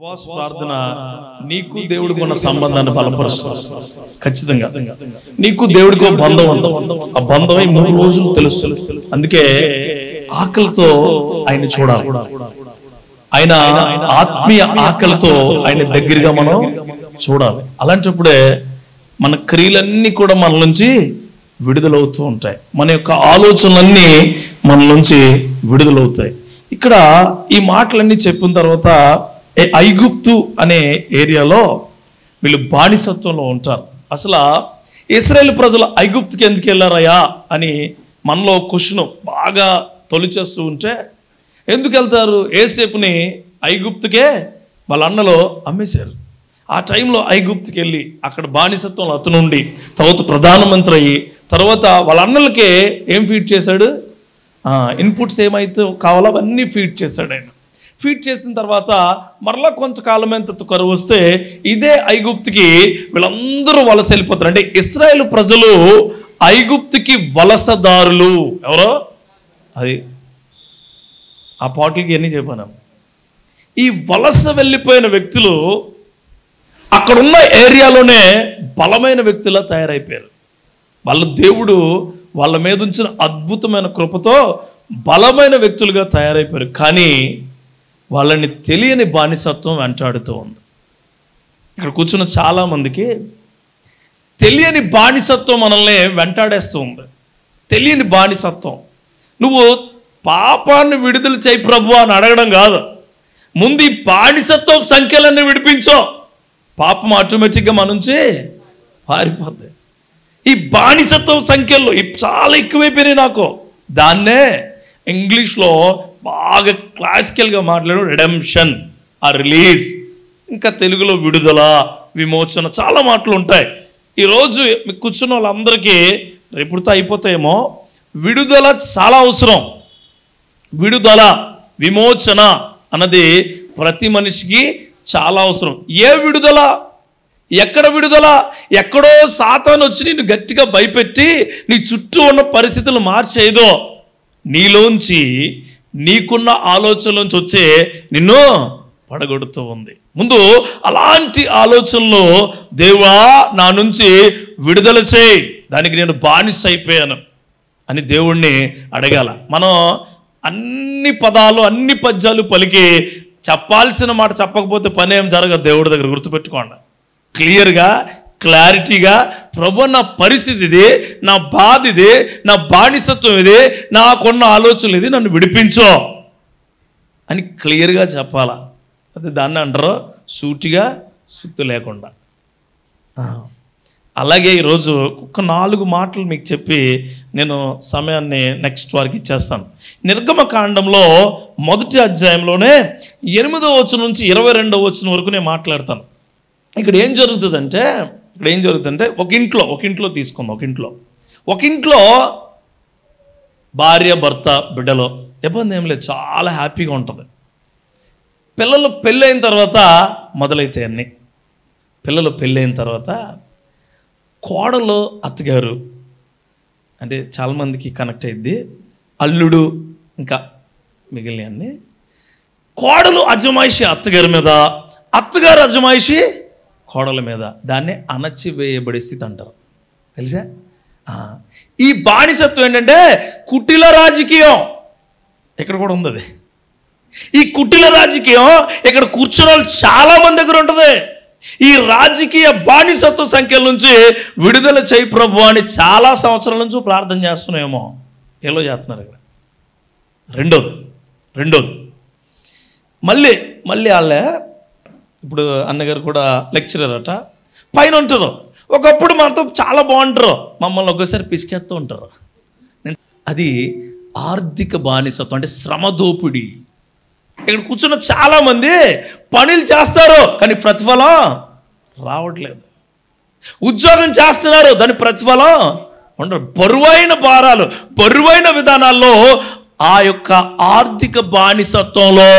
ఉపవాస ప్రార్థన నీకు దేవుడికి ఉన్న సంబంధాన్ని బలపరుస్తుంది. ఖచ్చితంగా నీకు దేవుడికి ఒక బంధం ఉంది. ఆ బంధం 3 రోజులు తెలుస్తుంది. అందుకే ఆకలితో ఆయన చూడాలి. ఆయన ఆత్మీయ ఆకలితో ఆయన దగ్గరగా మనం చూడాలి. అలాంటప్పుడే మన క్రియలన్నీ కూడా మన నుంచి విడుదలవుతూ ఉంటాయి. మన యొక్క ఆలోచనలన్నీ మన నుంచి విడుదలవుతాయి. ఇక్కడ ఈ మాటలన్నీ చెప్పిన తర్వాత ఐగుప్తు అనే ఏరియాలో వీళ్ళు బానిసత్వంలో ఉంటారు. అసలు ఇశ్రాయేలు ప్రజలు ఐగుప్తుకి ఎందుకు వెళ్ళారయ్యా అని మనలో క్వశ్చన్ బాగా తొలిచేస్తూ ఉంటే, ఎందుకు వెళ్తారు? ఏసేపుని ఐగుప్తుకే వాళ్ళ అన్నలో అమ్మేశారు. ఆ టైంలో ఐగుప్తుకి వెళ్ళి అక్కడ బానిసత్వంలో అతనుండి తర్వాత ప్రధానమంత్రి అయ్యి తర్వాత వాళ్ళ అన్నలకే ఏం ఫీడ్ చేశాడు? ఇన్పుట్స్ ఏమైతే కావాలో అవన్నీ ఫీడ్ చేశాడు. ఆయన ఫీడ్ చేసిన తర్వాత మరలా కొంతకాలమైన తర్వాత కరువు వస్తే ఇదే ఐగుప్తుకి వీళ్ళందరూ వలస వెళ్ళిపోతారు. అంటే ఇశ్రాయేలు ప్రజలు ఐగుప్తుకి వలసదారులు. ఎవరో అది ఆ పాటలకి అన్నీ చెప్పాను. ఈ వలస వెళ్ళిపోయిన వ్యక్తులు అక్కడున్న ఏరియాలోనే బలమైన వ్యక్తులా తయారైపోయారు. వాళ్ళ దేవుడు వాళ్ళ మీద ఉంచిన అద్భుతమైన కృపతో బలమైన వ్యక్తులుగా తయారైపోయారు. కానీ వాళ్ళని తెలియని బానిసత్వం వెంటాడుతూ ఉంది. ఇక్కడ కూర్చున్న చాలామందికి తెలియని బానిసత్వం మనల్ని వెంటాడేస్తూ ఉంది. తెలియని బానిసత్వం. నువ్వు పాపాన్ని విడుదల చేయి ప్రభు అని అడగడం కాదు, ముందు ఈ బానిసత్వం సంఖ్యలన్నీ విడిపించో, పాపం ఆటోమేటిక్గా మన నుంచి పారిపోద్ది. ఈ బానిసత్వం సంఖ్యలు చాలా ఎక్కువైపోయినాయి నాకు. దాన్నే ఇంగ్లీష్లో బాగా క్లాసికల్గా మాట్లాడు రిడెంప్షన్, ఆ రిలీజ్, ఇంకా తెలుగులో విడుదల, విమోచన, చాలా మాటలు ఉంటాయి. ఈరోజు మీకు కూర్చున్న వాళ్ళందరికీ రేపుతో అయిపోతాయేమో, విడుదల చాలా అవసరం. విడుదల, విమోచన అన్నది ప్రతి మనిషికి చాలా అవసరం. ఏ విడుదల? ఎక్కడ విడుదల? ఎక్కడో సాతాను వచ్చి నిన్ను గట్టిగా భయపెట్టి నీ చుట్టూ ఉన్న పరిస్థితులు మార్చేదో, నీలోంచి నీకున్న ఆలోచనలోంచి వచ్చే నిన్ను పడగొడుతూ ఉంది. ముందు అలాంటి ఆలోచనలు దేవా నా నుంచి విడుదల చేయి, దానికి నేను బానిస అయిపోయాను అని దేవుణ్ణి అడగాల. మనం అన్ని పదాలు అన్ని పద్యాలు పలికి చెప్పాల్సిన మాట చెప్పకపోతే పని ఏం జరగదు. దేవుడి దగ్గర గుర్తుపెట్టుకోండి. క్లియర్గా క్లారిటీగా ప్రభు నా పరిస్థితి ఇది, నా బాధ ఇది, నా బానిసత్వం ఇది, నాకున్న ఆలోచనలు ఇది, నన్ను విడిపించో అని క్లియర్గా చెప్పాలా. అదే దాన్ని అంటారు సూటిగా సుత్తు లేకుండా. అలాగే ఈరోజు ఒక 4 మాటలు మీకు చెప్పి నేను సమయాన్ని నెక్స్ట్ వారికి ఇచ్చేస్తాను. నిర్గమకాండంలో 1వ అధ్యాయంలోనే 8వ వచనం నుంచి 22వ వచనం వరకు నేను మాట్లాడతాను. ఇక్కడ ఏం జరుగుతుందంటే ఒక ఇంట్లో తీసుకుందాం. ఒక ఇంట్లో భార్య, భర్త, బిడ్డలో ఇబ్బంది ఏం లేదు, చాలా హ్యాపీగా ఉంటుంది. పిల్లలు పెళ్ళైన తర్వాత మొదలైతాయి అన్నీ. పిల్లలు పెళ్ళైన తర్వాత కోడలు అత్తగారు అంటే చాలామందికి కనెక్ట్ అయింది, అల్లుడు, ఇంకా మిగిలినవన్నీ. కోడలు అజమాయిషి అత్తగారి మీద, అత్తగారు అజమాయిషి కోడల మీద. దాన్ని అణచివేయబడే స్థితి అంటారు. తెలుసా? ఈ బానిసత్వం ఏంటంటే కుటిల రాజకీయం. ఇక్కడ కూడా ఉంది అది. ఈ కుటిల రాజకీయం ఇక్కడ కూర్చున్న వాళ్ళు చాలా మంది దగ్గర ఉంటుంది. ఈ రాజకీయ బానిసత్వ సంఖ్యల నుంచి విడుదల చేయి ప్రభు అని చాలా సంవత్సరాల నుంచి ప్రార్థన చేస్తున్నాయేమో, ఏలో చేస్తున్నారు ఇక్కడ. రెండోది మళ్ళీ వాళ్ళే ఇప్పుడు అన్నగారు కూడా లెక్చరర్ అట, పైన ఉంటారు. ఒకప్పుడు మనతో చాలా బాగుంటారు, మమ్మల్ని ఒక్కసారి పిసికేస్తూ ఉంటారు. అది ఆర్థిక బానిసత్వం, అంటే శ్రమ దోపిడీ. ఇక్కడ కూర్చున్న చాలామంది పనులు చేస్తారు కానీ ప్రతిఫలం రావట్లేదు. ఉద్యోగం చేస్తున్నారు, దాని ప్రతిఫలం ఉండరు. బరువైన భారాలు, బరువైన విధానాల్లో ఆ యొక్క ఆర్థిక బానిసత్వంలో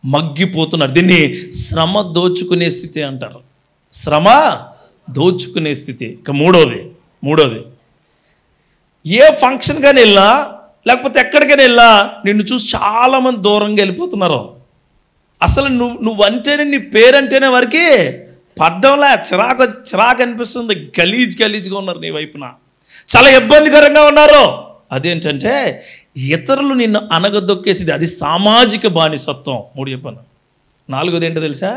మగ్గిపోతున్నారు. దీన్ని శ్రమ దోచుకునే స్థితి అంటారు. శ్రమ దోచుకునే స్థితి. ఇక మూడోది ఏ ఫంక్షన్ కానీ వెళ్ళినా లేకపోతే ఎక్కడికైనా వెళ్ళినా నిన్ను చూసి చాలామంది దూరంగా వెళ్ళిపోతున్నారు. అసలు నువ్వంటేనే, నీ పేరంటేనే వారికి పడ్డంలా, చిరాకు అనిపిస్తుంది. గలీజ్గా ఉన్నారు నీ వైపున, చాలా ఇబ్బందికరంగా ఉన్నారు. అదేంటంటే ఇతరులు నిన్ను అనగదొక్కేసింది, అది సామాజిక బానిసత్వం. 3 చెప్పాను. 4వది ఏంటో తెలుసా?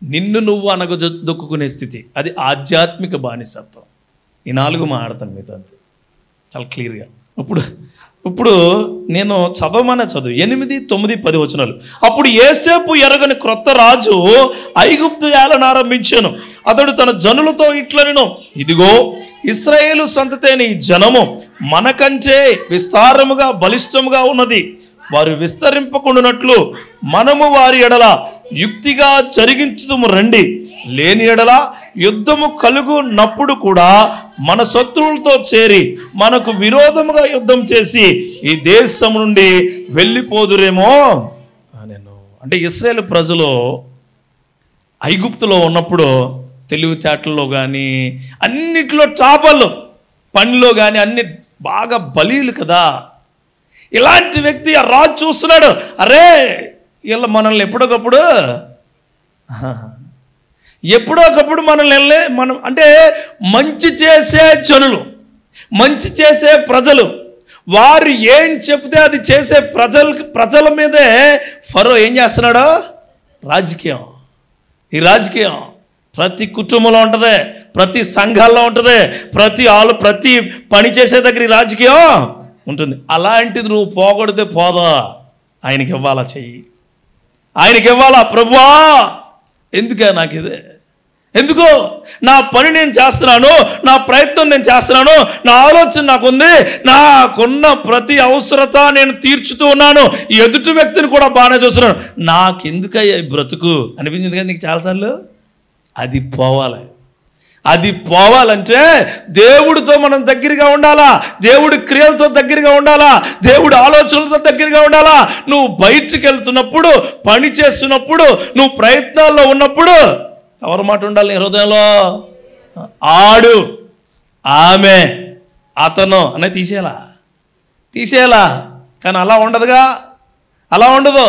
నిన్ను నువ్వు అనగదొక్కునే స్థితి, అది ఆధ్యాత్మిక బానిసత్వం. ఈ 4 మాట్లాడతాను మీతో అంతే, చాలా క్లియర్గా. ఇప్పుడు నేను చదవమనే చదువు 8, 9, 10 వచనాలు. అప్పుడు యోసేపు ఎరగని క్రొత్త రాజు ఐగుప్తు ఏలన ఆరంభించాను. అతడు తన జనులతో ఇట్లనెను, ఇదిగో ఇశ్రాయేలు సంతతైన ఈ జనము మనకంటే విస్తారముగా బలిష్టముగా ఉన్నది. వారు విస్తరింపకుండానట్లు మనము వారి ఎడల యుక్తిగా జరిగించుదుము రండి. లేని ఎడల యుద్ధము కలుగునప్పుడు కూడా మన శత్రువులతో చేరి మనకు విరోధముగా యుద్ధం చేసి ఈ దేశం నుండి వెళ్ళిపోదురేమో. అంటే ఇశ్రాయేలు ప్రజలు ఐగుప్తులో ఉన్నప్పుడు తెలివితేటల్లో కానీ అన్నిట్లో టాపర్లు, పనిలో కానీ అన్ని బాగా బలీలు కదా. ఇలాంటి వ్యక్తి ఆ రాజు చూస్తున్నాడు, అరే వీళ్ళ మనల్ని ఎప్పుడొకప్పుడు మనం అంటే మంచి చేసే జనులు, మంచి చేసే ప్రజలు, వారు ఏం చెప్తే అది చేసే ప్రజల మీదే ఫరో ఏం చేస్తున్నాడో రాజకీయం. ఈ రాజకీయం ప్రతి కుటుంబంలో ఉంటుంది, ప్రతి సంఘాల్లో ఉంటుంది, ప్రతి పని చేసే దగ్గర ఈ రాజకీయం ఉంటుంది. అలాంటిది నువ్వు పోగొడితే పోదా, ఆయనకి ఇవ్వాలా, చెయ్యి ఆయనకి ఇవ్వాలా. ప్రభువా ఎందుకే నాకు ఇదే, ఎందుకు నా పని నేను చేస్తున్నాను, నా ప్రయత్నం నేను చేస్తున్నాను, నా ఆలోచన నాకుంది, నాకున్న ప్రతి అవసరత నేను తీర్చుతూ ఉన్నాను, ఎదుటి వ్యక్తిని కూడా బాగానే చూస్తున్నాను, నాకెందుకయ్యా బ్రతుకు అనిపించింది కదా నీకు చాలాసార్లు. అది పోవాలంటే దేవుడితో మనం దగ్గరగా ఉండాలా, దేవుడి క్రియలతో దగ్గరగా ఉండాలా, దేవుడి ఆలోచనలతో దగ్గరగా ఉండాలా. నువ్వు బయటికి వెళ్తున్నప్పుడు, పని చేస్తున్నప్పుడు, నువ్వు ప్రయత్నాల్లో ఉన్నప్పుడు ఎవరి మాట ఉండాలి నీ హృదయంలో? ఆడు, ఆమె, అతను అనేది తీసేయాలా. కానీ అలా ఉండదుగా, అలా ఉండదు.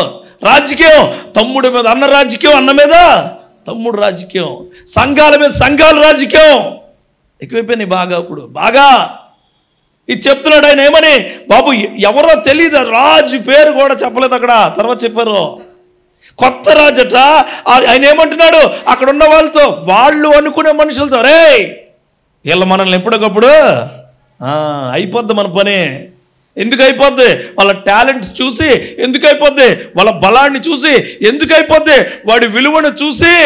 రాజకీయం తమ్ముడి మీద అన్న రాజకీయం, అన్న మీద తమ్ముడు రాజకీయం, సంఘాల మీద సంఘాల రాజకీయం ఎక్కువైపోయినాయి బాగా. ఇప్పుడు బాగా ఇది చెప్తున్నాడు ఆయన. ఏమని? బాబు ఎవరో తెలియదు, రాజు పేరు కూడా చెప్పలేదు అక్కడ, తర్వాత చెప్పారు కొత్త రాజట. ఆయన ఏమంటున్నాడు అక్కడ ఉన్న వాళ్ళతో, వాళ్ళు అనుకునే మనుషులతో, రే వీళ్ళ మనల్ని ఎప్పటికప్పుడు అయిపోద్ది మన పని. ఎందుకు అయిపోద్ది? వాళ్ళ టాలెంట్స్ చూసి ఎందుకు అయిపోద్ది? వాళ్ళ బలాన్ని చూసి ఎందుకు అయిపోద్ది? వాడి విలువను చూసి.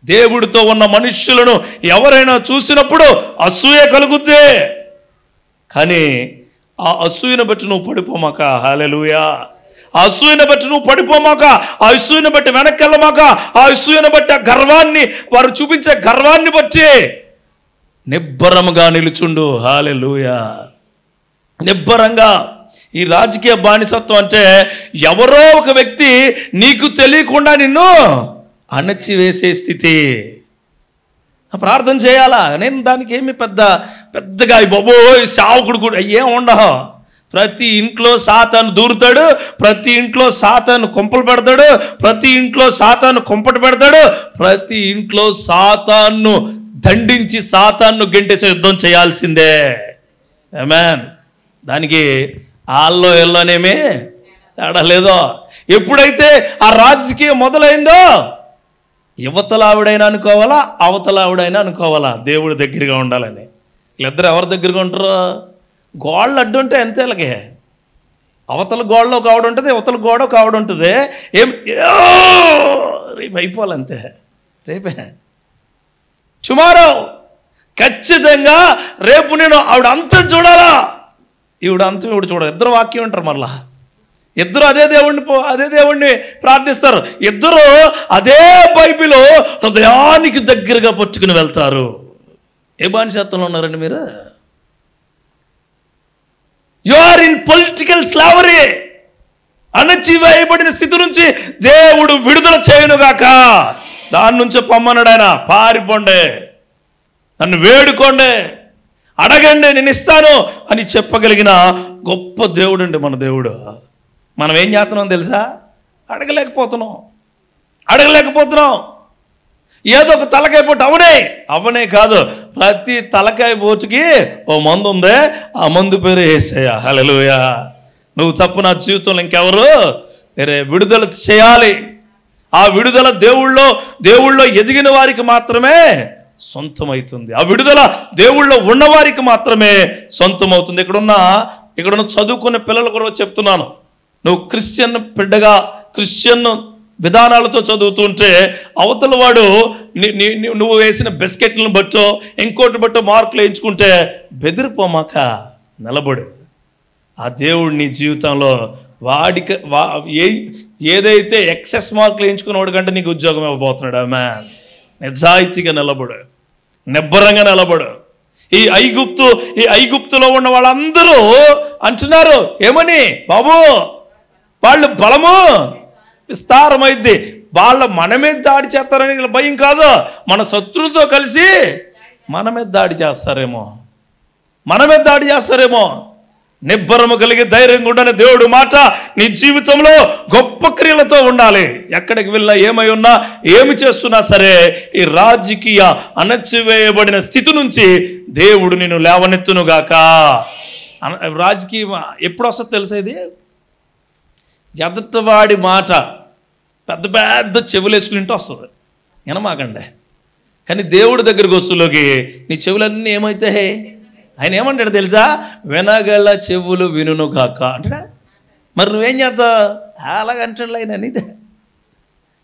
దేవుడితో ఉన్న మనుష్యులను ఎవరైనా చూసినప్పుడు అసూయ కలుగుద్ది. కానీ ఆ అసూయను బట్టి నువ్వు పడిపోమాక. హల్లెలూయా. ఆ అసూయను బట్టి నువ్వు పడిపోమాక, ఆ అసూయను బట్టి వెనక్కి వెళ్ళమాక, ఆ అసూయను బట్టి ఆ గర్వాన్ని, వారు చూపించే గర్వాన్ని బట్టి నిబ్బరముగా నిలుచుండు. హల్లెలూయా. నిబ్బరంగా. ఈ రాజకీయ బానిసత్వం అంటే ఎవరో ఒక వ్యక్తి నీకు తెలియకుండా నిన్ను అణచివేసే స్థితి. ప్రార్థన చేయాలా? నేను దానికి ఏమి పెద్దగా బాబోయ్ సావుకుడు కూడా ఏం ఉండవు. ప్రతి ఇంట్లో సాతాను దూరుతాడు, ప్రతి ఇంట్లో సాతాను కొంపలు పెడతాడు, ప్రతి ఇంట్లో సాతాను కొంపట పెడతాడు, ప్రతి ఇంట్లో సాతాను దండించి సాతాను గెంటేసే యుద్ధం చేయాల్సిందే. ఆమేన్. దానికి ఆల్లో ఎల్లోనేమి తేడా లేదో. ఎప్పుడైతే ఆ రాజకీయం మొదలైందో యువతల ఆవిడైనా అనుకోవాలా, అవతల ఆవిడైనా అనుకోవాలా దేవుడి దగ్గరగా ఉండాలని. వీళ్ళిద్దరు ఎవరి దగ్గరగా ఉంటారు? గోళ్ళు అడ్డు ఉంటే అంతే. అలాగే అవతల గోడలో ఒక ఆవిడ ఉంటుంది, అవతల గోడ ఒక ఆవిడ ఉంటుంది. రేపు అయిపోవాలంతే. రేపే టుమారో ఖచ్చితంగా రేపు నేను ఆవిడ అంతం చూడాలా, ఈవిడ అంతం ఈవిడ చూడాలి. ఇద్దరు వాక్యం ఉంటారు, మరలా ఇద్దరు అదే దేవుణ్ణి ప్రార్థిస్తారు. ఇద్దరు అదే బైబిల్ హృదయానికి దగ్గరగా పట్టుకుని వెళ్తారు. ఏ బానిసత్వంలో ఉన్నారండి మీరు? You are in political slavery. అణచివేయబడిన స్థితి నుంచి దేవుడు విడుదల చేయనుగాక. దాని నుంచి పొమ్మన్నాడు ఆయన. పారిపోండి, నన్ను వేడుకోండి, అడగండి, నేను ఇస్తాను అని చెప్పగలిగిన గొప్ప దేవుడు అండి మన దేవుడు. మనం ఏం చేస్తున్నాం తెలుసా? అడగలేకపోతున్నాం. అడగలేకపోతున్నాం. ఏదో ఒక తలకాయ పోటు అవనే కాదు, ప్రతి తలకాయ పోటుకి ఓ మందు ఉందే, ఆ మందు పేరు యేసయ్య. హల్లెలూయా. నువ్వు తప్పు నా జీవితంలో ఇంకెవరు విడుదల చేయాలి. ఆ విడుదల దేవుళ్ళో ఎదిగిన వారికి మాత్రమే సొంతమవుతుంది. ఆ విడుదల దేవుళ్ళో ఉన్నవారికి మాత్రమే సొంతమవుతుంది. ఇక్కడున్న చదువుకునే పిల్లల కూడా చెప్తున్నాను, నువ్వు క్రిస్టియన్ బిడ్డగా క్రిస్టియన్ విధానాలతో చదువుతుంటే అవతల వాడు నువ్వు వేసిన బిస్కెట్లను బట్టో ఇంకోటి బట్టో మార్కులు వేయించుకుంటే బెదిరిపోమాక నిలబడు. ఆ దేవుడు నీ జీవితంలో వాడికి ఏదైతే ఎక్సెస్ మార్కులు వేయించుకున్న వాడికంటే నీకు ఉద్యోగం ఇవ్వబోతున్నాడు. ఆమె నిజాయితీగా నిలబడు, నిబ్బరంగా నిలబడు. ఈ ఐగుప్తులో ఉన్న వాళ్ళందరూ అంటున్నారు ఏమని, బాబు వాళ్ళు బలము విస్తారమైంది, మన మీద దాడి చేస్తారని భయం కాదు, మన శత్రువులతో కలిసి మన మీద దాడి చేస్తారేమో. నిబ్బరము కలిగి ధైర్యంగా ఉండని దేవుడు మాట నీ జీవితంలో గొప్ప క్రియలతో ఉండాలి. ఎక్కడికి వెళ్ళా, ఏమై ఉన్నా, ఏమి చేస్తున్నా సరే ఈ రాజకీయ అణచివేయబడిన స్థితి నుంచి దేవుడు నిన్ను లేవనెత్తునుగాక. రాజకీయం ఎప్పుడు వస్తుంది తెలుసా? ఇది ఎదటవాడి మాట పెద్ద పెద్ద చెవులు వేసుకుంటూ వస్తుంది, వినమాకండి. కానీ దేవుడి దగ్గరికి వస్తులోకి నీ చెవులన్నీ ఏమవుతాయి? ఆయన ఏమంటాడు తెలుసా? వినగల చెవులు వినుగాక అంటాడా? మరి నువ్వేం చేస్తావు? అలాగంటాడు ఆయన, నీదే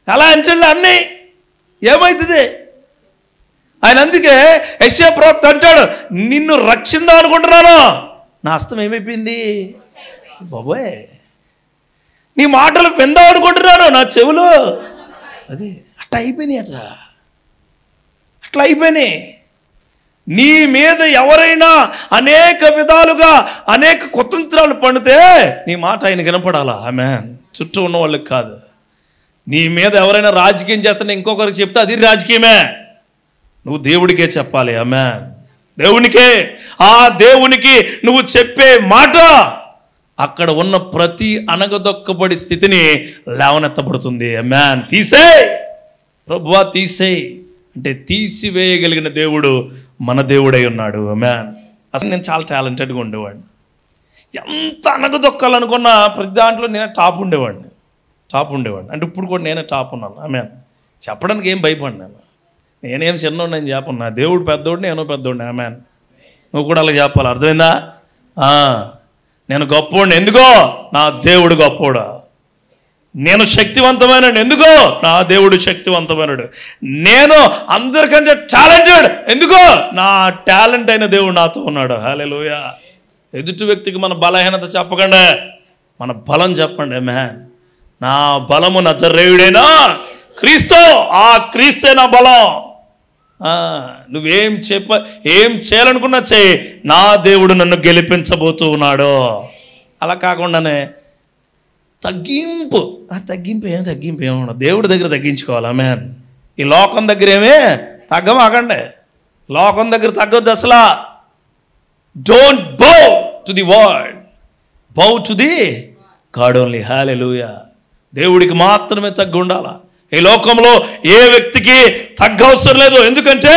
అలా అంటాడు అన్నీ ఏమవుతుంది ఆయన. అందుకే యెషయా ప్రవక్త అంటాడు, నిన్ను రక్షిందా అనుకుంటున్నాను, నా హస్తం ఏమైపోయింది బాబోయ్, నీ మాటలు విందాం అనుకుంటున్నాను, నా చెవులు అది అట్లా అయిపోయినాయి. నీ మీద ఎవరైనా అనేక విధాలుగా అనేక కుతంత్రాలు పండితే నీ మాట ఆయన వినపడాలా? ఆమేన్. చుట్టూ ఉన్న వాళ్ళకి కాదు. నీ మీద ఎవరైనా రాజకీయం చేస్తున్నా ఇంకొకరికి చెప్తే అది రాజకీయమే, నువ్వు దేవుడికే చెప్పాలి. ఆమేన్. దేవునికే, ఆ దేవునికి నువ్వు చెప్పే మాట అక్కడ ఉన్న ప్రతి అణగదొక్కబడి స్థితిని లేవనెత్తబడుతుంది. ఆమేన్. తీసేయ్ ప్రభువా, తీసేయ్ అంటే తీసివేయగలిగిన దేవుడు మన దేవుడై ఉన్నాడు. ఆమేన్. అసలు నేను చాలా టాలెంటెడ్గా ఉండేవాడిని. ఎంత అణగదొక్కాలనుకున్నా ప్రతి దాంట్లో నేనే టాప్ ఉండేవాడిని. అంటే ఇప్పుడు కూడా నేనే టాప్ ఉన్నాను. ఆమేన్. చెప్పడానికి ఏం భయపడినాను, నేనేం చిన్నోడిని అని చెప్పను. నా దేవుడు పెద్దోడిని, నేను పెద్దోడిని. ఆమేన్. నువ్వు కూడా అలా చెప్పాలి, అర్థమైందా? నేను గొప్పోడిని, ఎందుకో నా దేవుడు గొప్పోడా. నేను శక్తివంతమైనడు, ఎందుకో నా దేవుడు శక్తివంతమైనడు. నేను అందరికంటే టాలెంటెడ్, ఎందుకో నా టాలెంట్ అయిన దేవుడు నాతో ఉన్నాడు. హల్లెలూయా. ఎదుటి వ్యక్తికి మన బలహీనత చెప్పకండి, మన బలం చెప్పండి. మ్యాన్, నా బలము నజరేయుడైనా క్రీస్తు, ఆ క్రీస్తే నా బలం. నువ్వేం ఏం చేయాలనుకున్నా చేయి, నా దేవుడు నన్ను గెలిపించబోతూ ఉన్నాడు. అలా కాకుండానే తగ్గింపు ఏమన్నా దేవుడి దగ్గర తగ్గించుకోవాలి. ఆమేన్. ఈ లోకం దగ్గర ఏమే తగ్గమాకండి, లోకం దగ్గర తగ్గొద్దు అసలు. Don't bow to the world, bow to the God only. Hallelujah. దేవుడికి మాత్రమే తగ్గి ఉండాలా. ఈ లోకంలో ఏ వ్యక్తికి తగ్గవసరం లేదు. ఎందుకంటే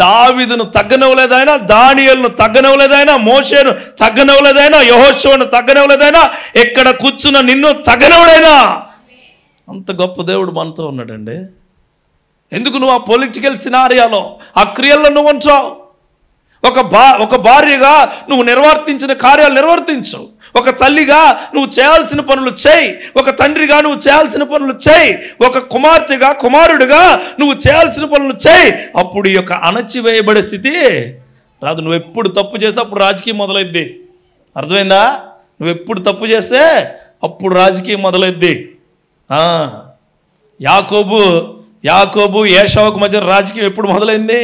దావీదును తగ్గనివ్వలేదైనా, దానియేలును తగ్గనివ్వలేదైనా, మోషేను తగ్గనివ్వలేదైనా, యెహోషువను తగ్గనివ్వలేదైనా, ఇక్కడ కూర్చున్న నిన్ను తగ్గనివ్వడైనా. అంత గొప్ప దేవుడు మనతో ఉన్నాడండి. ఎందుకు నువ్వు ఆ పొలిటికల్ సినారియాలో, ఆ క్రియల్లో నువ్వు ఉంటావు? ఒక భార్యగా నువ్వు నిర్వర్తించిన కార్యాలు నిర్వర్తించు. ఒక తల్లిగా నువ్వు చేయాల్సిన పనులు చేయి. ఒక తండ్రిగా నువ్వు చేయాల్సిన పనులు చేయి. ఒక కుమార్తెగా, కుమారుడిగా నువ్వు చేయాల్సిన పనులు చేయి. అప్పుడు ఈ యొక్క అణచివేయబడే స్థితి రాదు. నువ్వు ఎప్పుడు తప్పు చేస్తే అప్పుడు రాజకీయం మొదలైద్ది. అర్థమైందా? నువ్వు ఎప్పుడు తప్పు చేస్తే అప్పుడు రాజకీయం మొదలైద్ది. యాకోబు ఏశావుకు మధ్య రాజకీయం ఎప్పుడు మొదలైంది?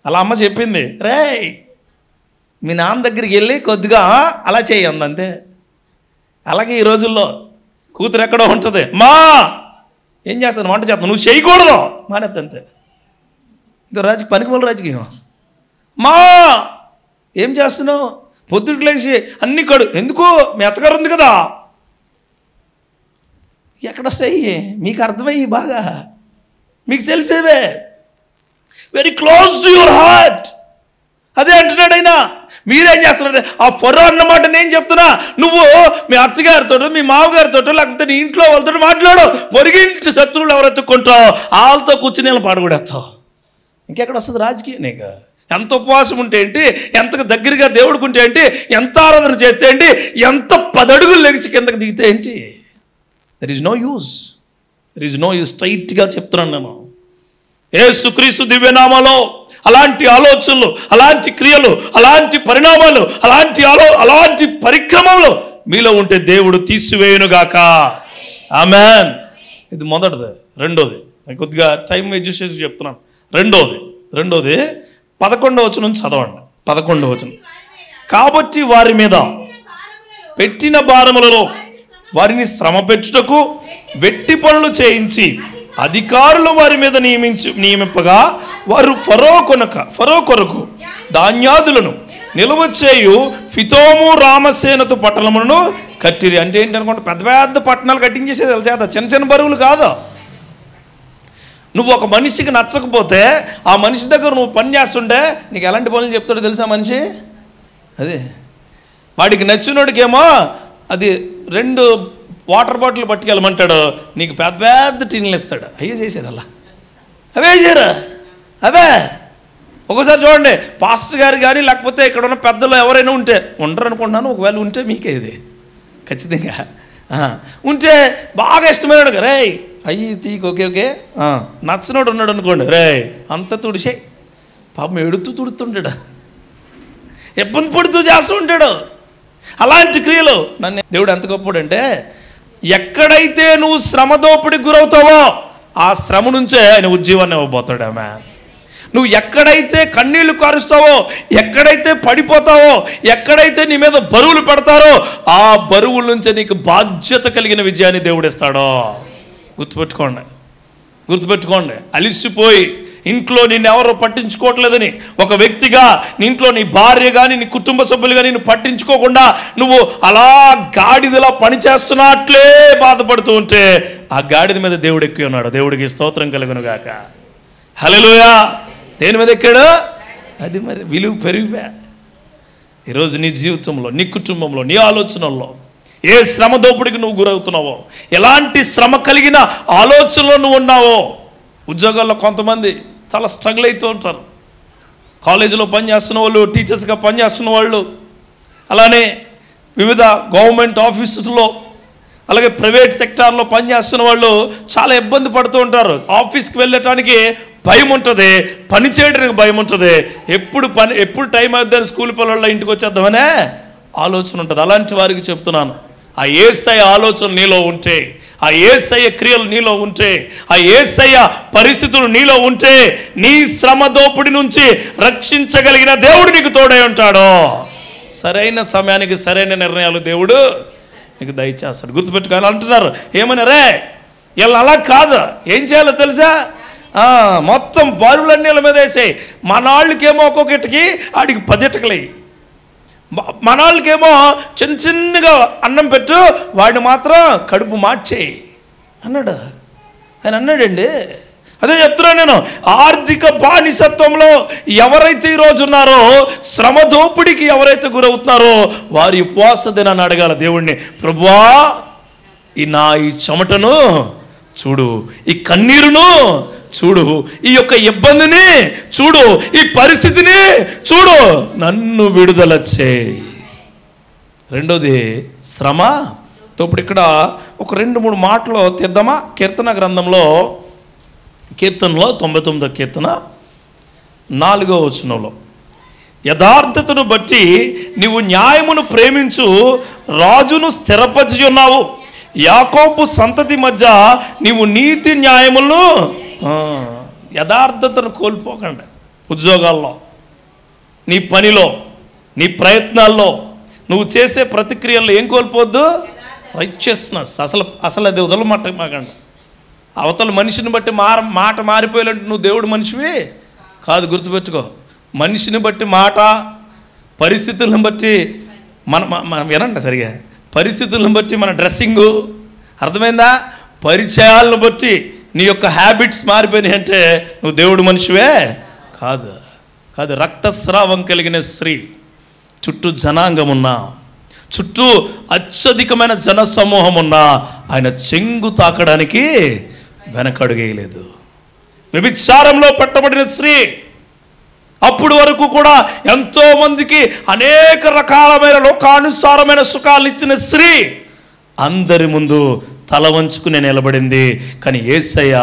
అలా అమ్మ చెప్పింది, రేయ్ మీ నాన్న దగ్గరికి వెళ్ళి కొద్దిగా అలా చేయండి అంతే. అలాగే ఈ రోజుల్లో కూతురు ఎక్కడో ఉంటుంది, మా ఏం చేస్తాను, వంట చేస్తాను, నువ్వు చేయకూడదు మానేద్దంతే. ఇంత పనికిమాల రాజకీయం. మా ఏం చేస్తున్నావు, పొద్దుట్లు లేచి అన్ని కడు, ఎందుకు మీ అత్తగారు ఉంది కదా. ఎక్కడ వస్తాయి మీకు అర్థమయ్యి బాగా మీకు తెలిసేవే, very close to your heart. అదే అంటున్నాడు ఆయన. మీరేం చేస్తున్నారు? ఆ ఫరో అన్నమాట నేను చెప్తున్నా. నువ్వు మీ అత్తగారితో, మీ మామగారితో, లేకపోతే నీ ఇంట్లో వాళ్ళతో మాట్లాడు. పొరిగించి శత్రువులు ఎవరైతే కొంటావు వాళ్ళతో కూర్చుని నేను పాడగొడేస్తావు. ఇంకెక్కడ వస్తుంది రాజకీయం? నీకు ఎంత ఉపవాసం ఉంటే ఏంటి, ఎంత దగ్గరగా దేవుడికి ఉంటే ఏంటి, ఎంత ఆరాధన చేస్తే ఏంటి, ఎంత 10 అడుగులు లెగిసి కిందకి దిగితే ఏంటి? There is no use. There is no use. స్ట్రైట్గా చెప్తున్నాను నేను. యేసుక్రీస్తు దివ్యనామాలో అలాంటి ఆలోచనలు, అలాంటి క్రియలు, అలాంటి పరిణామాలు, అలాంటి పరిక్రమలు మీలో ఉంటే దేవుడు తీసివేయునుగాక. ఆమేన్. ఇది మొదటిది. రెండోది కొద్దిగా టైం వేస్ట్ చేసి చెప్తున్నాను. రెండోది 11వ వచనం చదవండి. 11వ వచనం. కాబట్టి వారి మీద పెట్టిన భారములలో వారిని శ్రమ పెట్టుటకు వెట్టి పనులు చేయించి అధికారులు వారి మీద నియమింపగా వారు ఫరో కొరకు ధాన్యాదులను నిలువ చేయు ఫితోము రామసేనతు పట్టణములను కట్టిరి. అంటే ఏంటనుకుంటే పెద్ద పెద్ద పట్టణాలు కట్టించేసేది వాళ్ళ చేత, చిన్న చిన్న బరువులు కాదు. నువ్వు ఒక మనిషికి నచ్చకపోతే ఆ మనిషి దగ్గర నువ్వు పని చేస్తుంటే నీకు ఎలాంటి పనులు చెప్తాడో తెలుసా మనిషి? అదే వాడికి నచ్చినోడికేమో అది 2 వాటర్ బాటిల్ పట్టుకెళ్ళమంటాడు, నీకు పెద్ద పెద్ద టిన్లు ఇస్తాడు. అయ్యే చేశారు అలా, అవే చేశారు అవే. ఒకసారి చూడండి, పాస్టర్ గారు కానీ లేకపోతే ఇక్కడ ఉన్న పెద్దలు ఎవరైనా ఉంటే, ఉండరు అనుకుంటున్నాను, ఒకవేళ ఉంటే మీకే ఇది ఖచ్చితంగా ఉంటే బాగా ఇష్టమైనడు రే అయ్యి తీకు ఓకే నచ్చినోడు ఉన్నాడు అనుకోండి, రే అంత తుడిసే పాపం ఎడుతూ తుడుతుంటాడు, ఇబ్బంది పడుతూ చేస్తూ ఉంటాడు. అలాంటి క్రియలు నన్ను దేవుడు ఎంత గొప్పడంటే, ఎక్కడైతే నువ్వు శ్రమ దోపిడికి గురవుతావో ఆ శ్రమ నుంచే ఆయన ఉజ్జీవాన్ని ఇవ్వబోతాడు. ఆమె నువ్వు ఎక్కడైతే కన్నీళ్లు కారుస్తావో, ఎక్కడైతే పడిపోతావో, ఎక్కడైతే నీ మీద బరువులు పెడతారో ఆ బరువుల నుంచే నీకు బాధ్యత కలిగిన విజయాన్ని దేవుడు ఇస్తాడో. గుర్తుపెట్టుకోండి. అలిసిపోయి ఇంట్లో నిన్ను ఎవరో పట్టించుకోవట్లేదని ఒక వ్యక్తిగా నీ ఇంట్లో నీ భార్య కానీ నీ కుటుంబ సభ్యులు కానీ నిన్ను పట్టించుకోకుండా నువ్వు అలా గాడిదలా పనిచేస్తున్నట్లే బాధపడుతూ ఉంటే ఆ గాడిద మీద దేవుడు ఎక్కి ఉన్నాడు. దేవుడికి స్తోత్రం కలుగును గాక. హల్లెలూయా. దేని మీద ఎక్కాడు? అది మరి విలువ పెరిగిపోయా. ఈరోజు నీ జీవితంలో, నీ కుటుంబంలో, నీ ఆలోచనల్లో ఏ శ్రమ దోపిడికి నువ్వు గురవుతున్నావో, ఎలాంటి శ్రమ కలిగిన ఆలోచనలో నువ్వు ఉన్నావో. ఉద్యోగాల్లో కొంతమంది చాలా స్ట్రగుల్ అవుతూ ఉంటారు. కాలేజీలో పనిచేస్తున్న వాళ్ళు, టీచర్స్గా పనిచేస్తున్న వాళ్ళు, అలానే వివిధ గవర్నమెంట్ ఆఫీసెస్లో, అలాగే ప్రైవేట్ సెక్టార్లో పనిచేస్తున్న వాళ్ళు చాలా ఇబ్బంది పడుతూ ఉంటారు. ఆఫీస్కి వెళ్ళటానికి భయం ఉంటుంది, పని చేయడానికి భయం ఉంటుంది, ఎప్పుడు టైం అవుతుందని స్కూల్ పిల్లల ఇంటికి వచ్చేద్దామనే ఆలోచన ఉంటుంది. అలాంటి వారికి చెప్తున్నాను, ఆ యేసయ్య ఆలోచన నీలో ఉంటే, ఆ యేసయ్య క్రియలు నీలో ఉంటే, ఆ యేసయ్య పరిస్థితులు నీలో ఉంటే నీ శ్రమ దోపిడి నుంచి రక్షించగలిగిన దేవుడు నీకు తోడై ఉంటాడు. సరైన సమయానికి సరైన నిర్ణయాలు దేవుడు నీకు దయచేస్తాడు. గుర్తుపెట్టుకోవాలి. అంటున్నారు ఏమని, రే వీళ్ళు అలా కాదు, ఏం చేయాలో తెలుసా, మొత్తం బరువులన్నీ వీళ్ళ మీద వేసాయి. మన వాళ్ళకేమో ఒక్కొక్కటికి ఆడికి 10 ఇటుకలయ్యి, మన వాళ్ళకేమో చిన్నగా అన్నం పెట్టు, వాడిని మాత్రం కడుపు మార్చేయి అన్నాడు. ఆయన అన్నాడండి. అదే చెప్తున్నాను నేను. ఆర్థిక బానిసత్వంలో ఎవరైతే ఈరోజు ఉన్నారో, శ్రమ దోపిడికి ఎవరైతే గురవుతున్నారో వారి ఉపవాస దినాన్ని అడగాల దేవుణ్ణి. ప్రభువా ఈ చెమటను చూడు, ఈ కన్నీరును చూడు, ఈ యొక్క ఇబ్బందిని చూడు, ఈ పరిస్థితిని చూడు, నన్ను విడుదల చేయి. రెండోది శ్రమ. ఇప్పుడు ఇక్కడ ఒక 2-3 మాటలు తీద్దామా? కీర్తన గ్రంథంలో, కీర్తనలో 99వ కీర్తన 4వ వచనంలో, యథార్థతను బట్టి నీవు న్యాయమును ప్రేమించు రాజును స్థిరపరిచి ఉన్నావు, యాకోబు సంతతి మధ్య నీవు నీతి న్యాయములను. యథార్థతను కోల్పోకండి. ఉద్యోగాల్లో, నీ పనిలో, నీ ప్రయత్నాల్లో, నువ్వు చేసే ప్రతిక్రియల్లో ఏం కోల్పోవద్దు? రైచియస్నెస్. అసలు అది వదలమాకండి. అవతల మనిషిని బట్టి మాట మారిపోయాలంటే నువ్వు దేవుడు మనిషివి కాదు. గుర్తుపెట్టుకో. మనిషిని బట్టి మాట, పరిస్థితులను బట్టి మన వినండి సరిగా, పరిస్థితులను బట్టి మన డ్రెస్సింగు, అర్థమైందా? పరిచయాలను బట్టి నీ యొక్క హ్యాబిట్స్ మారిపోయినాయి అంటే నువ్వు దేవుడు మనిషివే కాదు. కాదు. రక్తస్రావం కలిగిన స్త్రీ, చుట్టూ జనాంగం ఉన్నా, చుట్టూ అత్యధికమైన జన సమూహం ఉన్నా ఆయన చెంగు తాకడానికి వెనకడుగేయలేదు. వ్యభిచారంలో పట్టబడిన స్త్రీ, అప్పుడు వరకు కూడా ఎంతో మందికి అనేక రకాలమైన లోకానుసారమైన సుఖాలు ఇచ్చిన స్త్రీ అందరి ముందు తల వంచుకుని నిలబడింది. కానీ యేసయ్య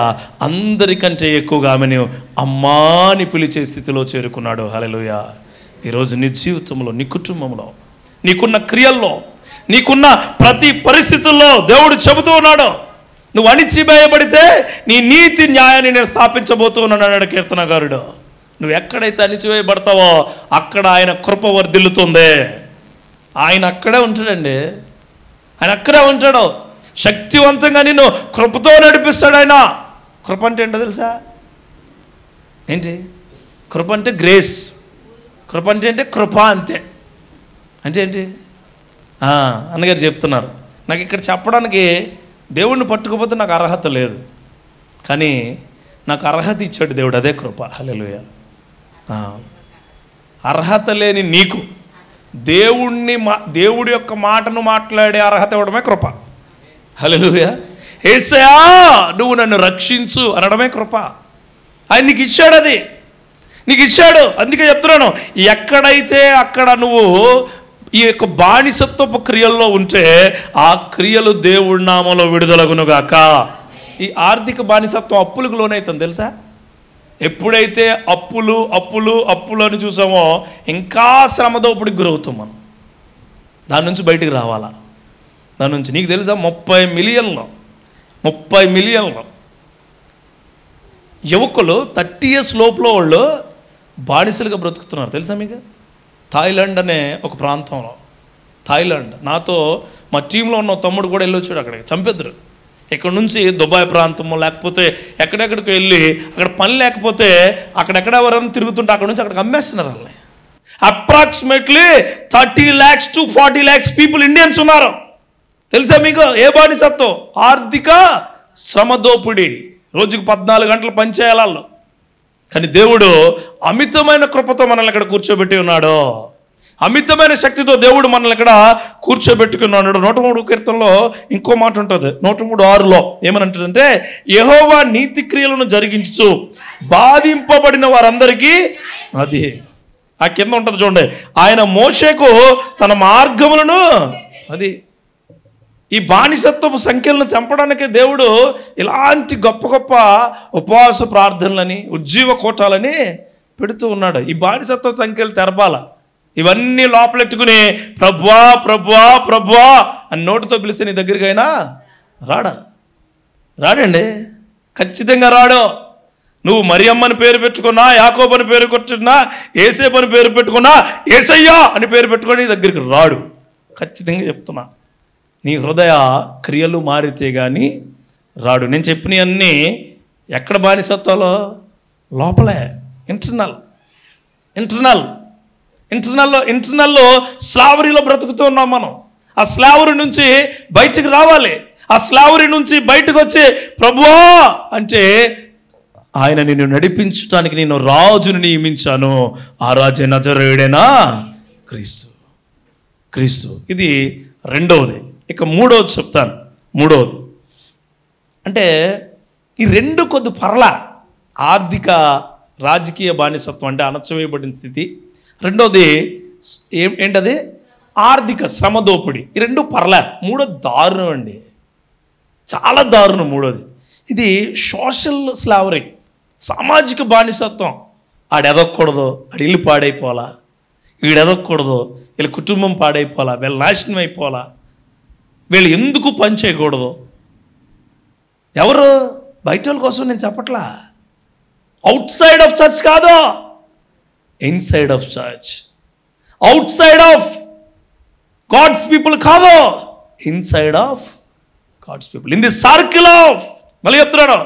అందరికంటే ఎక్కువగా ఆమెను అమ్మా అని పిలిచే స్థితిలో చేరుకున్నాడు. హల్లెలూయా. ఈరోజు నీ జీవితంలో, నీ కుటుంబంలో, నీకున్న క్రియల్లో, నీకున్న ప్రతి పరిస్థితుల్లో దేవుడు చెబుతూ ఉన్నాడు, నువ్వు అణిచివేయబడితే నీ నీతి న్యాయాన్ని నేను స్థాపించబోతూ ఉన్నాడు కీర్తనగారుడు. నువ్వు ఎక్కడైతే అణిచివేయబడతావో అక్కడ ఆయన కృప వర్ధిల్లుతుంది. ఆయన అక్కడే ఉంటాడండి. ఆయన అక్కడే ఉంటాడు. శక్తివంతంగా నిన్ను కృపతో నడిపిస్తాడు ఆయన. కృప అంటే ఏంటో తెలుసా? ఏంటి కృప అంటే? గ్రేస్. కృప అంటే ఏంటి? కృప అంతే. అంటే ఏంటి? అన్నగారు చెప్తున్నారు, నాకు ఇక్కడ చెప్పడానికి దేవుడిని పట్టుకోకపోతే నాకు అర్హత లేదు, కానీ నాకు అర్హత ఇచ్చాడు దేవుడు, అదే కృప. హల్లెలూయా. అర్హత లేని నీకు దేవుడి యొక్క మాటను మాట్లాడే అర్హత ఇవ్వడమే కృప. హల్లెలూయా. యేసయ్యా నువ్వు నన్ను రక్షించు అనడమే కృప. ఆయన నీకు ఇచ్చాడు, అది నీకు ఇచ్చాడు. అందుకే చెప్తున్నాను, ఎక్కడైతే అక్కడ నువ్వు ఈ యొక్క బానిసత్వపు క్రియల్లో ఉంటే ఆ క్రియలు దేవుడి నామంలో విడుదలగునుగాక. ఈ ఆర్థిక బానిసత్వం అప్పులకు లోనైతుంది తెలుసా? ఎప్పుడైతే అప్పులు అని చూసామో ఇంకా శ్రమదోపుడికి గురవుతాం మనం. దాని నుంచి బయటికి రావాలా? దాని నుంచి నీకు తెలుసా 30 మిలియన్లు యువకులు 30 years లోపల వాళ్ళు బానిసలుగా బ్రతుకుతున్నారు తెలుసా మీకు? థాయిలాండ్ అనే ఒక ప్రాంతంలో, థాయిలాండ్, నాతో మా టీంలో ఉన్న తమ్ముడు కూడా వెళ్ళొచ్చాడు. అక్కడికి చంపేద్దరు. ఇక్కడ నుంచి దుబాయ్ ప్రాంతము లేకపోతే ఎక్కడెక్కడికి వెళ్ళి అక్కడ పని లేకపోతే అక్కడెక్కడ ఎవరైనా తిరుగుతుంటే అక్కడ నుంచి అక్కడికి అమ్మేస్తున్నారు వాళ్ళని. Approximately 30 lakhs to 40 lakhs people Indians ఉన్నారు తెలుసా మీకు? ఏ బానిసత్వం? ఆర్థిక శ్రమ దోపిడి. రోజుకు 14 గంటలు పనిచేయాలి వాళ్ళు. కానీ దేవుడు అమితమైన కృపతో మనల్ని ఇక్కడ కూర్చోబెట్టి ఉన్నాడు. అమితమైన శక్తితో దేవుడు మనల్ని ఇక్కడ కూర్చోబెట్టుకున్నాడు. 103 కీర్తనలో ఇంకో మాట ఉంటుంది, 103:6 ఏమని అంటుందంటే, యెహోవా నీతి క్రియలను జరిగించు బాధింపబడిన వారందరికీ, అది ఆ కింద ఉంటుంది చూడండి, ఆయన మోషేకు తన మార్గములను, అది ఈ బానిసత్వపు సంఖ్యలను తెంపడానికి దేవుడు ఇలాంటి గొప్ప గొప్ప ఉపవాస ప్రార్థనలని, ఉజ్జీవ కోటాలని పెడుతూ ఉన్నాడు. ఈ బానిసత్వ సంఖ్యలు తెరపాల. ఇవన్నీ లోపలెట్టుకుని ప్రభువా ప్రభువా ప్రభువా అని నోటితో పిలిస్తే నీ దగ్గరికైనా రాడండి, ఖచ్చితంగా రాడు. నువ్వు మరియమ్మని పేరు పెట్టుకున్నా, యాకోబు అని పేరు కొట్టున్నా, ఏసేపు అని పేరు పెట్టుకున్నా, ఏసయ్యా అని పేరు పెట్టుకొని నీ దగ్గరికి రాడు. ఖచ్చితంగా చెప్తున్నా, నీ హృదయ క్రియలు మారితే కానీ రాడు. నేను చెప్పినవన్నీ ఎక్కడ బానిసత్వాలో? లోపలే, ఇంటర్నల్లో స్లావరీలో బ్రతుకుతూ ఉన్నాం మనం. ఆ స్లావరీ నుంచి బయటికి రావాలి. ఆ స్లావరీ నుంచి బయటకు వచ్చి ప్రభువా అంటే ఆయన నిన్ను నడిపించడానికి నేను రాజును నియమించాను, ఆ రాజే నజరేయుడైన క్రీస్తు. ఇది రెండవది. ఇక మూడవది చెప్తాను. మూడవది అంటే ఈ రెండు కొద్ది పర్ల ఆర్థిక రాజకీయ బానిసత్వం అంటే అణచివేయబడిన స్థితి. రెండోది ఏంటది? ఆర్థిక శ్రమ దోపిడి. ఈ రెండు పర్ల. మూడోది దారుణం అండి, చాలా దారుణం. మూడోది ఇది సోషల్ స్లావరీ, సామాజిక బానిసత్వం. ఆడు ఎదగకూడదు, ఆడు ఇల్లు పాడైపోవాలా, వీడు ఎదగకూడదు, వీళ్ళ కుటుంబం పాడైపోవాలా, వీళ్ళ నాశనం అయిపోవాలా, వీళ్ళు ఎందుకు పని చేయకూడదు. ఎవరు? బయట వాళ్ళ కోసం నేను చెప్పట్లా, అవుట్ సైడ్ ఆఫ్ చర్చ్ కాదు, inside of church, outside of God's people కాదు, inside of God's people. In the circle of, మళ్ళీ చెప్తున్నాడు,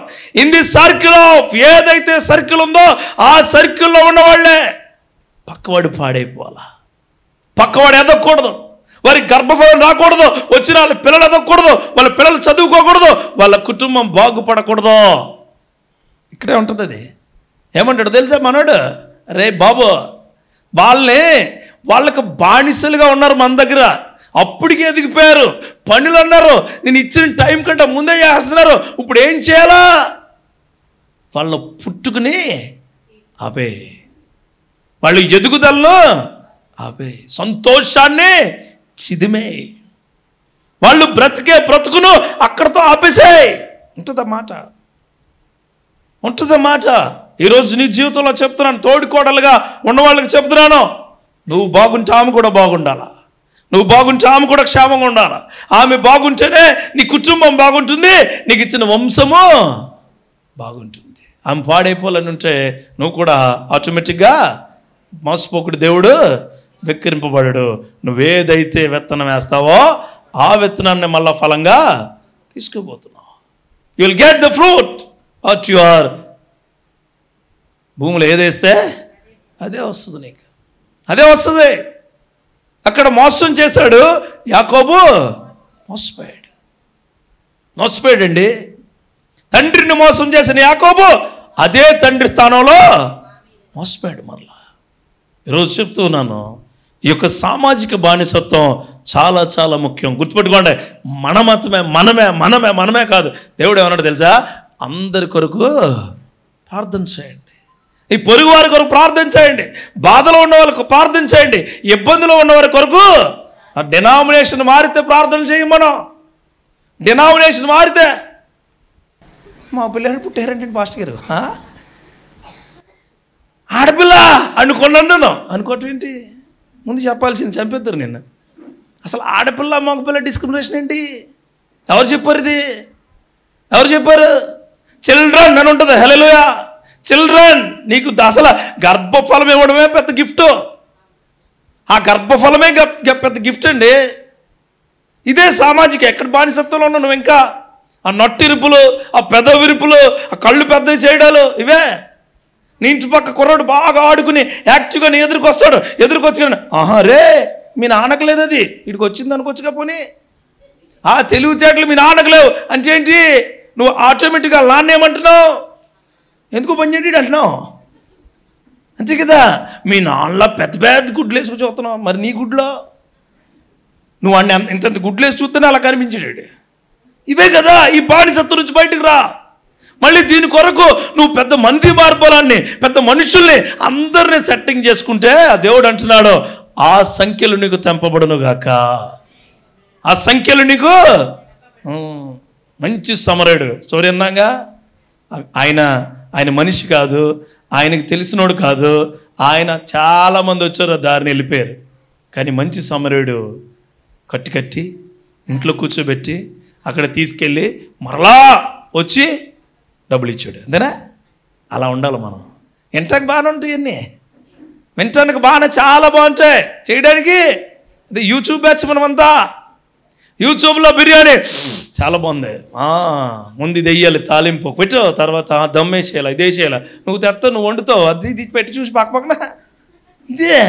ఇన్ ది సర్కిల్ ఆఫ్, ఏదైతే సర్కిల్ ఉందో ఆ సర్కిల్లో ఉన్నవాళ్లే. పక్కవాడు పాడైపోవాలా, పక్కవాడు ఎదగకూడదు, వారికి గర్భఫలం రాకూడదు, వచ్చిన వాళ్ళ పిల్లలు ఎదగకూడదు, వాళ్ళ పిల్లలు చదువుకోకూడదు, వాళ్ళ కుటుంబం బాగుపడకూడదు. ఇక్కడే ఉంటుంది అది. ఏమంటాడు తెలుసా మనోడు? రే బాబు, వాళ్ళకి బానిసలుగా ఉన్నారు మన దగ్గర, అప్పటికే ఎదిగిపోయారు, పనులు అన్నారు, నేను ఇచ్చిన టైం కంటే ముందే చేస్తున్నారు, ఇప్పుడు ఏం చేయాలా? వాళ్ళ పుట్టుకుని ఆపే, వాళ్ళు ఎదుగుదలను ఆపే, సంతోషాన్ని చిదిమే, వాళ్ళు బ్రతుకును అక్కడతో ఆపేసాయి. ఉంటుందన్నమాట. ఈరోజు నీ జీవితంలో చెప్తున్నాను, తోడుకోడలుగా ఉన్నవాళ్ళకి చెప్తున్నాను, నువ్వు బాగుంటే ఆమె కూడా బాగుండాలా, నువ్వు బాగుంటే ఆమె కూడా క్షేమంగా ఉండాలా. ఆమె బాగుంటేనే నీ కుటుంబం బాగుంటుంది, నీకు ఇచ్చిన వంశము బాగుంటుంది. ఆమె పాడైపోవాలని ఉంటే నువ్వు కూడా ఆటోమేటిక్గా మోసపోకుడు, దేవుడు వెక్కిరింపబడడు. నువ్వేదైతే విత్తనం వేస్తావో ఆ విత్తనాన్ని మళ్ళా ఫలంగా తీసుకుపోతున్నావు. You will get the fruit what you are. భూమిలో ఏదేస్తే అదే వస్తుంది, నీకు అదే వస్తుంది. అక్కడ మోసం చేశాడు యాకోబు, మోసపోయాడండి. తండ్రిని మోసం చేసిన యాకోబు అదే తండ్రి స్థానంలో మోసపోయాడు. మరలా ఈరోజు చెప్తున్నాను, ఈ యొక్క సామాజిక బానిసత్వం చాలా చాలా ముఖ్యం. గుర్తుపెట్టుకోండి, మనమే కాదు. దేవుడు ఏమన్నాడు తెలుసా? అందరి కొరకు ప్రార్థన చేయండి, ఈ పొరుగు వారి కొరకు ప్రార్థన చేయండి, బాధలో ఉన్న వాళ్ళకు ప్రార్థన చేయండి, ఇబ్బందులో ఉన్న వారి కొరకు. ఆ డినామినేషన్ మారితే ప్రార్థన చేయం మనం. డినామినేషన్ మారితే మా పిల్లలు పుట్టారంటే పాస్టర్ గారు ఆడపిల్ల అనుకున్నాను. అనుకోవటం ఏంటి? ముందు చెప్పాల్సింది, చంపేద్దరు నిన్న. అసలు ఆడపిల్ల మగపిల్ల డిస్క్రిమినేషన్ ఏంటి? ఎవరు చెప్పారు ఇది? ఎవరు చెప్పారు? చిల్డ్రన్ అని ఉంటుంది. హల్లెలూయా. చిల్డ్రన్, నీకు అసలు గర్భఫలం ఇవ్వడమే పెద్ద గిఫ్ట్. ఆ గర్భఫలమే పెద్ద గిఫ్ట్ అండి. ఇదే సామాజిక. ఎక్కడ బానిసత్వంలో ఉన్నావు నువ్వు? ఇంకా ఆ నట్టిరుపులు, ఆ పెద్ద విరుపులు, ఆ కళ్ళు పెద్దవి చేయడాలు, ఇవే. నీ ఇంటి పక్క కుర్రాడు బాగా ఆడుకుని యాక్టివ్గా నీ ఎదురుకొచ్చి రే మీ నాన్నకు లేదు, అది ఇక్కడికి వచ్చింది అనుకోవచ్చుగా. పోనీ ఆ తెలివితేటలు మీ నాన్నకు లేవు అంటే ఏంటి? నువ్వు ఆటోమేటిక్గా నాన్న ఏమంటున్నావు? ఎందుకు పని చేయడు అంటున్నావు, అంతే కదా. మీ నాన్నలా పెద్ద పెద్ద గుడ్లు వేసుకు చూస్తున్నావు, మరి నీ గుడ్లో నువ్వు అన్ని ఇంత గుడ్లు వేసి చూస్తేనే అలా కనిపించాడు. ఇవే కదా ఈ బానిసత్వం నుంచి బయటకు రా. మళ్ళీ దీని కొరకు నువ్వు పెద్ద మంది మార్పాలన్నీ, పెద్ద మనుషుల్ని అందరినీ సెట్టింగ్ చేసుకుంటే ఆ దేవుడు అంటున్నాడు, ఆ సంఖ్యలు నీకు తెంపబడును గాక. ఆ సంఖ్యలు నీకు. మంచి సమరయుడు స్టోరీ అన్నాగా. ఆయన మనిషి కాదు, ఆయనకి తెలిసినోడు కాదు. ఆయన చాలామంది వచ్చారు, దారిని వెళ్ళిపోయారు. కానీ మంచి సమరయుడు కట్టి ఇంట్లో కూర్చోబెట్టి అక్కడ తీసుకెళ్ళి మరలా వచ్చి డబ్బులు ఇచ్చాడు. అంతేనా? అలా ఉండాలి మనం. వినటానికి బాగానే ఉంటాయి అన్నీ, వినటానికి బాగానే చాలా బాగుంటాయి. చేయడానికి ఇది యూట్యూబ్ బ్యాచ్ మనమంతా. యూట్యూబ్లో బిర్యానీ చాలా బాగుంది, ముందు ఇది వెయ్యాలి, తాలింపు పెట్టు, తర్వాత దమ్మేసేయాలి, ఇదే చేయాలి, నువ్వు తెస్తావు, నువ్వు వండుతావు, అది పెట్టి చూసి పక్కన ఇదే.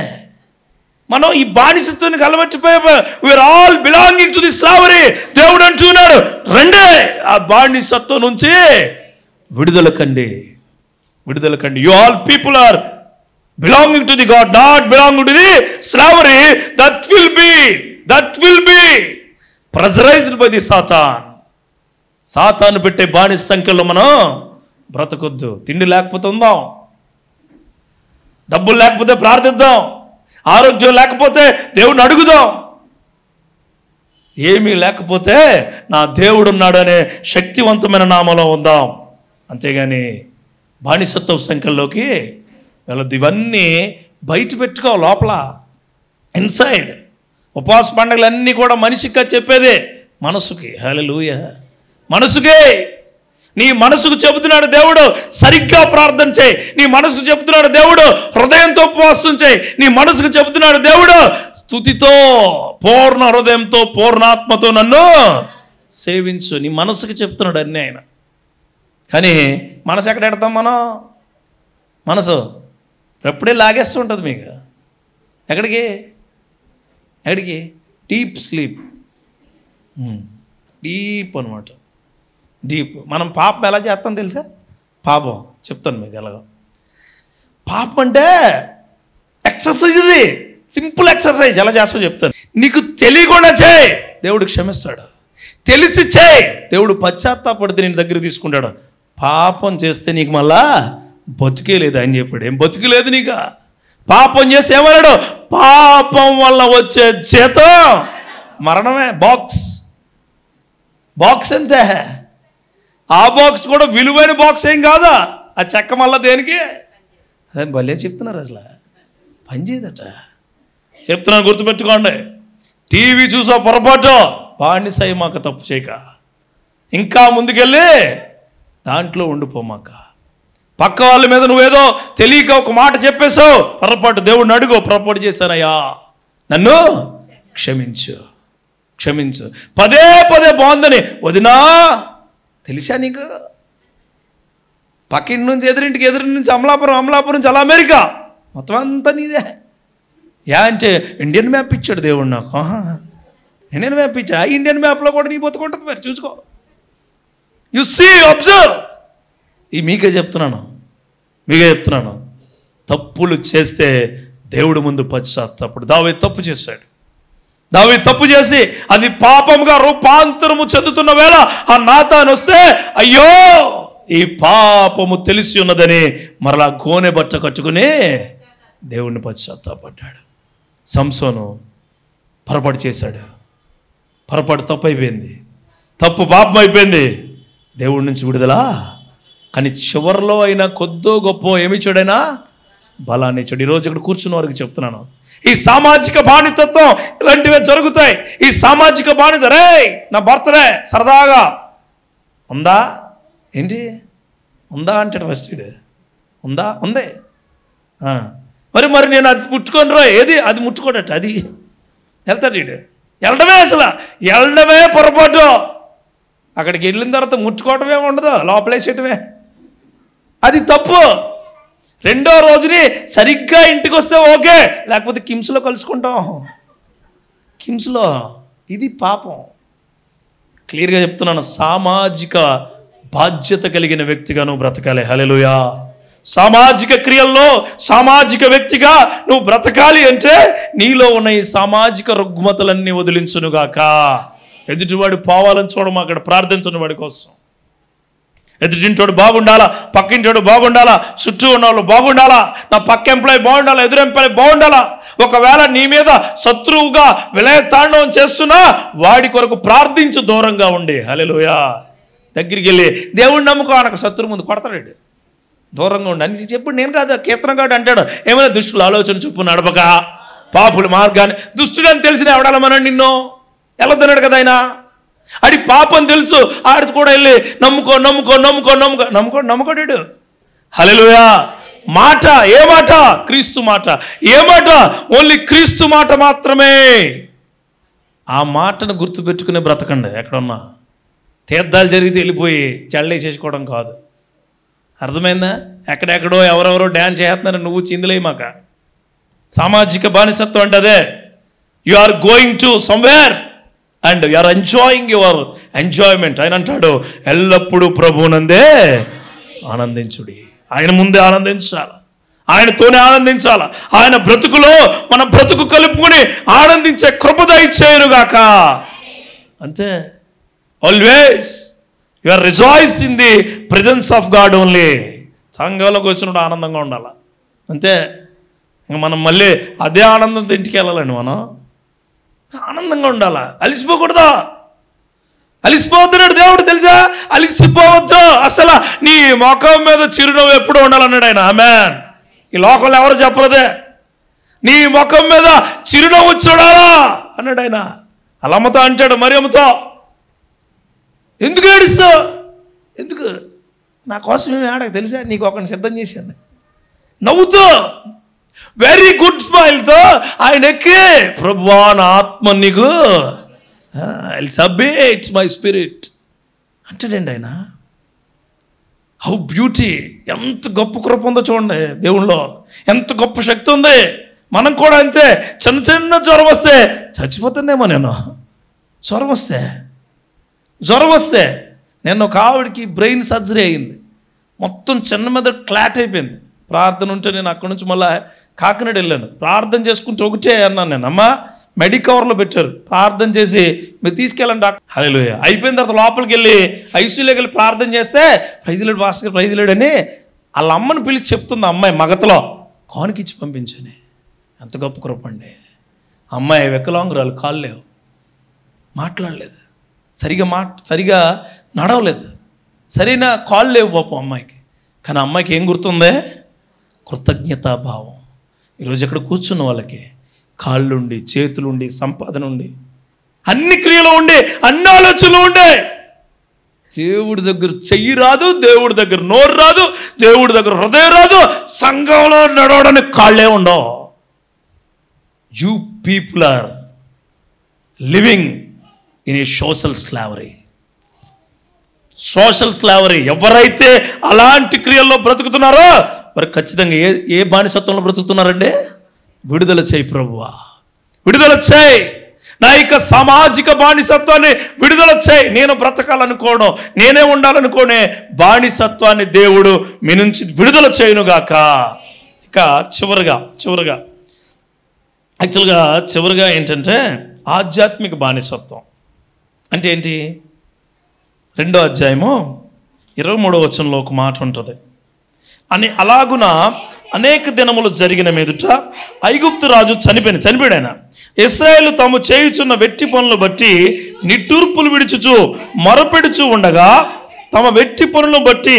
మనం ఈ బానిసత్వానికి అలవట్టిపోయా. We are all belonging to the slavery. దేవుడు అంటున్నాడు, రండే ఆ బానిసత్వం నుంచి విడుదల కండి. You all people are belonging to the God, not belonging to the slavery. That will be pressurised by the సాతాను పెట్టే బానిస సంఖ్యలో మనం బ్రతకొద్దు. తిండి లేకపోతే ఉందాం, డబ్బులు లేకపోతే ప్రార్థిద్దాం, ఆరోగ్యం లేకపోతే దేవుడిని అడుగుదాం, ఏమీ లేకపోతే నా దేవుడు ఉన్నాడనే శక్తివంతమైన నామలో ఉందాం. అంతేగాని బానిసత్వ సంఖ్యలోకి వెళ్ళొద్దు. ఇవన్నీ బయట పెట్టుకో, లోపల ఇన్సైడ్. ఉపవాస పండుగలన్నీ కూడా మనిషికి చెప్పేదే మనసుకి. హల్లెలూయా. మనసుకే. నీ మనసుకు చెబుతున్నాడు దేవుడు, సరిగ్గా ప్రార్థన చేయి. నీ మనసుకు చెబుతున్నాడు దేవుడు, హృదయంతో ఉపవాసం చేయి. నీ మనసుకు చెబుతున్నాడు దేవుడు, స్తుతితో, పూర్ణ హృదయంతో, పూర్ణాత్మతో నన్ను సేవించు. నీ మనసుకు చెప్తున్నాడు అన్నీ ఆయన. కానీ మనసు ఎక్కడ పెడతాం మనం? మనసు ఎప్పుడే లాగేస్తూ ఉంటుంది మీకు. ఎక్కడికి డీప్ స్లీప్, డీప్ అనమాట, డీప్. మనం పాపం ఎలా చేస్తాం తెలుసా? పాపం చెప్తాను మీకు ఎలాగో. పాపం అంటే ఎక్సర్సైజ్, ఇది సింపుల్ ఎక్సర్సైజ్. ఎలా చేస్తావు చెప్తాను. నీకు తెలియకుండా చేయి, దేవుడు క్షమిస్తాడు. తెలిసి చేయి, దేవుడు పశ్చాత్తాపడితే నేను దగ్గర తీసుకుంటాడు. పాపం చేస్తే నీకు మళ్ళా బతికే లేదు అని చెప్పాడు. ఏం బతికి లేదు నీకు. పాపం చేస్తే ఏమన్నాడు? పాపం వల్ల వచ్చే జీతం మరణమే. బాక్స్ అంతే. ఆ బాక్స్ కూడా విలువైన బాక్స్ ఏం కాదా, ఆ చెక్క మళ్ళా దేనికి? అదే భలే చెప్తున్నారు, అసలు పని చేయదట. చెప్తున్నాను, గుర్తుపెట్టుకోండి. టీవీ చూసా పొరపాటు, బానిసై మాకు తప్పు చేయక, ఇంకా ముందుకెళ్ళి దాంట్లో ఉండిపోమాక. పక్క వాళ్ళ మీద నువ్వేదో తెలియక ఒక మాట చెప్పేసావు, పొరపాటు. దేవుడిని అడుగు, పొరపాటు చేశానయ్యా, నన్ను క్షమించు. పదే బాగుందని వదినా తెలిసా నీకు? పక్కింటి నుంచి ఎదురింటికి, ఎదురింటి నుంచి అమలాపురం నుంచి అలా అమెరికా, మొత్తం అంతా నీదే. అంటే ఇండియన్ మ్యాప్ ఇచ్చాడు దేవుడు నాకు. ఇండియన్ మ్యాప్ ఇచ్చా, ఆ ఇండియన్ మ్యాప్లో కూడా నీ బతుకుంటుంది, మరి చూసుకో. You see, observe. మీకే చెప్తున్నాను. తప్పులు చేస్తే దేవుడు ముందు పశ్చాత్తాపడు. దావీదు తప్పు చేశాడు. దావీదు తప్పు చేసి అది పాపంగా రూపాంతరము చెందుతున్న వేళ ఆ నాతాను వస్తే, అయ్యో ఈ పాపము తెలిసి ఉన్నదని మరలా గోనె బట్ట కట్టుకుని దేవుడిని పశ్చాత్తాపడ్డాడు. సంసోను పొరపాటు చేశాడు. పొరపాటు తప్పు అయిపోయింది, తప్పు పాపం అయిపోయింది. దేవుడి నుంచి విడుదల. కానీ చివరిలో అయినా కొద్దో గొప్ప ఏమిచ్చాడైనా బలాన్ని ఇచ్చాడు. ఈరోజు ఇక్కడ కూర్చున్న వారికి చెప్తున్నాను, ఈ సామాజిక బానిసత్వం ఇలాంటివే జరుగుతాయి. ఈ సామాజిక బానిస, రే నా బర్త్డే సరదాగా ఉందా ఏంటి? ఉందా అంటాడు ఫస్ట్. ఉందా? ఉంది. మరి నేను అది ముట్టుకోను రా, ఏది అది ముట్టుకోడట. అది వెళ్తాడు వీడు. వెళ్ళడమే పొరపాటు. అక్కడికి వెళ్ళిన తర్వాత ముట్టుకోవటమే ఉండదు, లోపలేసేయటమే. అది తప్పు. రెండో రోజుని సరిగ్గా ఇంటికి వస్తే ఓకే, లేకపోతే కిమ్స్లో కలుసుకుంటాం. కిమ్స్లో. ఇది పాపం. క్లియర్గా చెప్తున్నాను. సామాజిక బాధ్యత కలిగిన వ్యక్తిగా నువ్వు బ్రతకాలి. హల్లెలూయా. సామాజిక క్రియల్లో సామాజిక వ్యక్తిగా నువ్వు బ్రతకాలి అంటే నీలో ఉన్న ఈ సామాజిక రుగ్మతలన్నీ వదిలించునుగాక. ఎదుటివాడు పోవాలని చూడము, అక్కడ ప్రార్థించని వాడి కోసం. ఎదుటింటోడు బాగుండాలా, పక్కింటోడు బాగుండాలా, చుట్టూ ఉన్న వాళ్ళు బాగుండాలా, నా పక్క ఎంప్లాయ్ బాగుండాలా, ఎదురు ఎంప్లాయ్ బాగుండాలా. ఒకవేళ నీ మీద శత్రువుగా విలయతాండవం చేస్తున్నా వాడి కొరకు ప్రార్థించు, దూరంగా ఉండి. హల్లెలూయా. దగ్గరికి వెళ్ళి దేవుడిని నమ్ముకో అనకు, శత్రువు ముందు కొడతాడు. దూరంగా ఉండి అని చెప్పాడు. నేను కాదు, కీర్తనగాడు అంటాడు, ఏమైనా దుష్టుల ఆలోచన చొప్పు నడపక పాపుల మార్గాన్ని. దుష్టుడని తెలిసిన ఎవడాలమన్నాడు నిన్ను? వెళ్ళొద్దన్నాడు కదా ఆయన. ఆడి పాపం తెలుసు, ఆడి కూడా వెళ్ళి నమ్ముకోడాడు. హల్లెలూయా. మాట, ఏ మాట? క్రీస్తు మాట. ఏ మాట? ఓన్లీ క్రీస్తు మాట మాత్రమే. ఆ మాటను గుర్తుపెట్టుకునే బ్రతకండి. ఎక్కడున్నా తీర్థాలు జరిగితే వెళ్ళిపోయి చల్లేసేసుకోవడం కాదు. అర్థమైందా? ఎక్కడెక్కడో ఎవరెవరో డ్యాన్స్ చేస్తున్నారు, నువ్వు చిందులేమాక. సామాజిక బానిసత్వం అంటే అదే. You are going to somewhere and you are enjoying your enjoyment. ఆయన అంటాడు, ఎల్లప్పుడూ ప్రభువునందే ఆనందించుడి. ఆయన ముందే ఆనందించాలి, ఆయనతోనే ఆనందించాలి. ఆయన బ్రతుకులో మన బ్రతుకు కలుపుకొని ఆనందించే కృప దయచేయునుగాక. అంతే. Always you are rejoice in the presence of God only. సంఘంలోకి వచ్చినప్పుడు ఆనందంగా ఉండాలి. అంతే. ఇంకా మనం మళ్ళీ అదే ఆనందంతో ఇంటికి వెళ్ళాలండి. మనం ఆనందంగా ఉండాలా, అలిసిపోకూడదు. అలిసిపోతున్నాడు దేవుడు తెలుసా? అలిసిపోవద్దు అసలు. నీ ముఖం మీద చిరునవ్వు ఎప్పుడు ఉండాలన్నాడు ఆయన. ఆమేన్. ఈ లోకంలో ఎవరు చెప్పలేదే. నీ ముఖం మీద చిరునవ్వు చూడాలా అన్నాడు ఆయన. అలమ్మతో అంటాడు, మరి అమ్మతో, ఎందుకు ఏడుస్తావు? ఎందుకు? నా కోసం ఏమి ఆడకు తెలుసా, నీకు ఒకరిని సిద్ధం చేశాను. నవ్వుతూ వెరీ గుడ్ స్మైల్తో ఆయన ఎక్కి, ప్రభువా నా ఆత్మ నీకు సబ్మిట్స్ మై స్పిరిట్ అంటాడండి ఆయన. How beauty. ఎంత గొప్ప కృప ఉందో చూడండి దేవుళ్ళలో, ఎంత గొప్ప శక్తి ఉంది. మనం కూడా అంతే. చిన్న చిన్న జ్వరం వస్తే చచ్చిపోతానేమో నేను. జ్వరం వస్తే నేను ఒక ఆవిడకి బ్రెయిన్ సర్జరీ అయ్యింది. మొత్తం చిన్న మీద క్లాట్ అయిపోయింది. ప్రార్థన ఉంటే నేను అక్కడి నుంచి మళ్ళీ కాకినాడ వెళ్ళాను. ప్రార్థన చేసుకుంటూ ఒకటే అన్నాను నేను, అమ్మ మెడికవర్లో పెట్టారు, ప్రార్థన చేసి మీరు తీసుకెళ్ళండి డాక్టర్. హల్లెలూయా. అయిపోయిన తర్వాత లోపలికి వెళ్ళి ఐసీయూలోకి వెళ్ళి ప్రార్థన చేస్తే ప్రైజ్ లేడు పాస్టర్ గారు, ప్రైజ్ లేడు అని వాళ్ళ అమ్మని పిలిచి చెప్తుంది అమ్మాయి మగతలో, కానుకిచ్చి పంపించని. ఎంత గొప్ప కృప అండి. అమ్మాయి వికలాంగురాలు, కాళ్ళు లేవు, మాట్లాడలేదు, సరిగా నడవలేదు, సరైన కాళ్ళు లేవు పాపం అమ్మాయికి. కానీ అమ్మాయికి ఏం గుర్తుందే? కృతజ్ఞతాభావం. ఈరోజు ఎక్కడ కూర్చున్న వాళ్ళకి కాళ్ళుండి, చేతులుండి, సంపాదన ఉండి, అన్ని క్రియలు ఉండి, అన్ని ఆలోచనలు ఉండే, దేవుడి దగ్గర చెయ్యి రాదు, దేవుడి దగ్గర నోరు రాదు, దేవుడి దగ్గర హృదయం రాదు, సంఘంలో నడవడానికి కాళ్ళే ఉండవు. You people are living in a social slavery. ఎవరైతే అలాంటి క్రియల్లో బ్రతుకుతున్నారో మరి ఖచ్చితంగా ఏ బానిసత్వంలో బ్రతుకుతున్నారండి? విడుదల చేయి ప్రభువా, విడుదల చేయి. నా యొక్క సామాజిక బానిసత్వాన్ని విడుదల చేయి. నేను బ్రతకాలనుకోవడం, నేనే ఉండాలనుకోనే బానిసత్వాన్ని దేవుడు మీ నుంచి విడుదల చేయనుగాక. ఇక చివరిగా యాక్చువల్గా చివరిగా ఏంటంటే ఆధ్యాత్మిక బానిసత్వం అంటే ఏంటి? 2వ అధ్యాయము 23వ వచనంలో ఒక మాట ఉంటుంది. అలాగున అనేక దినములు జరిగిన మీదట ఐగుప్తు రాజు చనిపోయాడు. ఆయన ఇశ్రాయేలు తాము చేయుచున్న వెట్టి పనులు బట్టి నిట్టూర్పులు విడుచుచు మొరపెడుచు ఉండగా తమ వెట్టి పనులను బట్టి